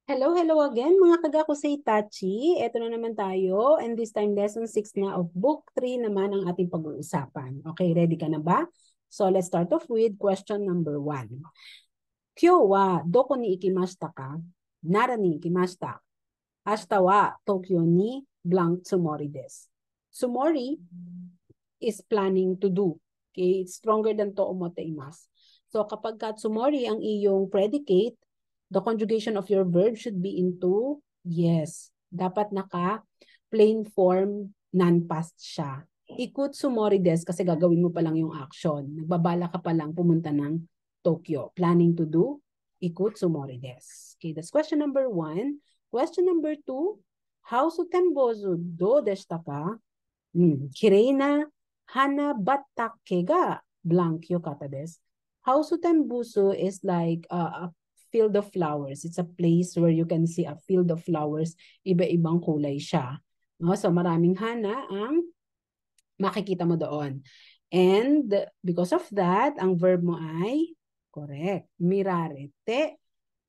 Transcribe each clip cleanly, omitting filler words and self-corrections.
Hello, hello again mga kagakusay Tachi. Ito na naman tayo and this time lesson 6 na of book 3 naman ang ating pag-uusapan. Okay, ready ka na ba? So let's start off with question number 1. Kyo wa doko ni ikimashita ka? Nara ni ikimashita. Ashita wa Tokyo ni blank tsumori desu. Tsumori is planning to do. Okay, it's stronger than to omoteimasu. So kapag ka tsumori ang iyong predicate, the conjugation of your verb should be into yes. Dapat naka plain form non-past siya. Ikutsumori desu kasi gagawin mo pa lang yung action. Nagbabala ka pa lang pumunta ng Tokyo. Planning to do ikutsumori desu. Okay, that's question number 1. Question number 2. Hausu tenbozu do deshita ka? Kirei na hana batake ga blank yokata desu. Hausu tenbozu is like a field of flowers. It's a place where you can see a field of flowers. Iba-ibang kulay siya. No? So maraming hana ang makikita mo doon. And because of that, ang verb mo ay correct. Mirarete.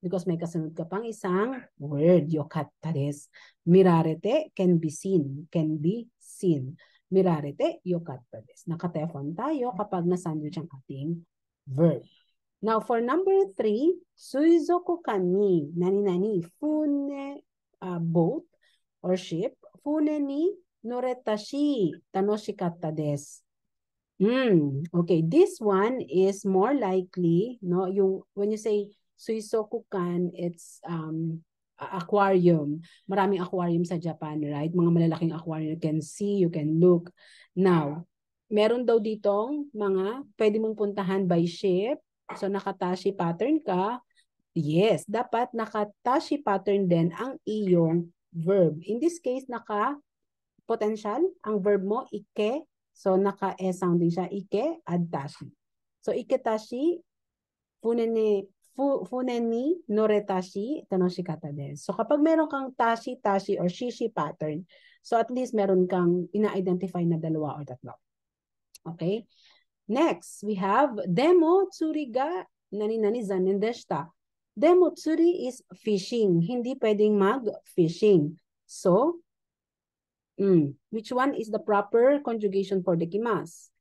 Because may kasunod ka pang isang word, yokatta desu. Mirarete can be seen. Can be seen. Mirarete, yokatta desu. Nakatefon tayo kapag nasandwich ang ating verb. Now, for number 3, suizokukan ni nani-nani fune boat or ship, fune ni noreta shi tanoshikatta desu. Okay, this one is more likely, no, yung when you say suizokukan, it's aquarium. Maraming aquarium sa Japan, right? Mga malalaking aquarium, you can see, you can look. Now, meron daw ditong mga pwede mong puntahan by ship. So, nakatashi pattern ka. Yes, dapat nakatashi pattern din ang iyong verb. In this case, naka-potential. Ang verb mo, ike. So, naka-e sounding siya. Ike, add tashi. So, ike tashi, funeni noretashi, tanoshikata desu. So, kapag meron kang tashi, tashi, or shishi pattern, so at least meron kang ina-identify na dalawa or tatlo. Okay? Next, we have demo tsuri ga nani-nani zanen deshita. Demo tsuri is fishing. Hindi pwedeng mag-fishing. So, which one is the proper conjugation for dekimasu?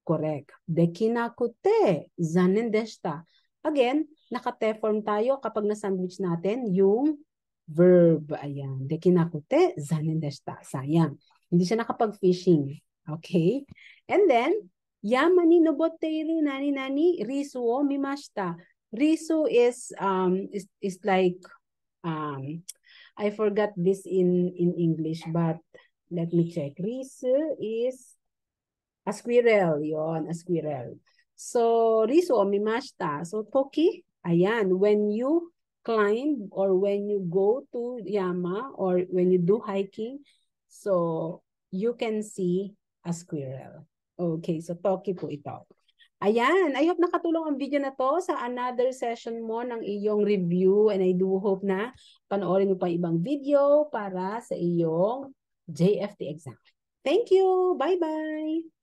Correct. Dekinakute zanen deshita. Again, naka-te form tayo kapag na-sandwich natin yung verb. Ayan. Dekinakute zanen deshita. Sayang. Hindi siya nakapag-fishing. Okay? And then, Yama ni noboteiru nani-nani risu o mimashita. Risu is like I forgot this in English, but let me check. Risu is a squirrel, yon, a squirrel. So risu o mimashita. So toki, ayan, when you climb or when you go to Yama or when you do hiking, so you can see a squirrel. Okay, so toki po ito. Ayan, I hope nakatulong ang video na to sa another session mo ng iyong review and I do hope na panoorin mo pa ibang video para sa iyong JFT exam. Thank you! Bye-bye!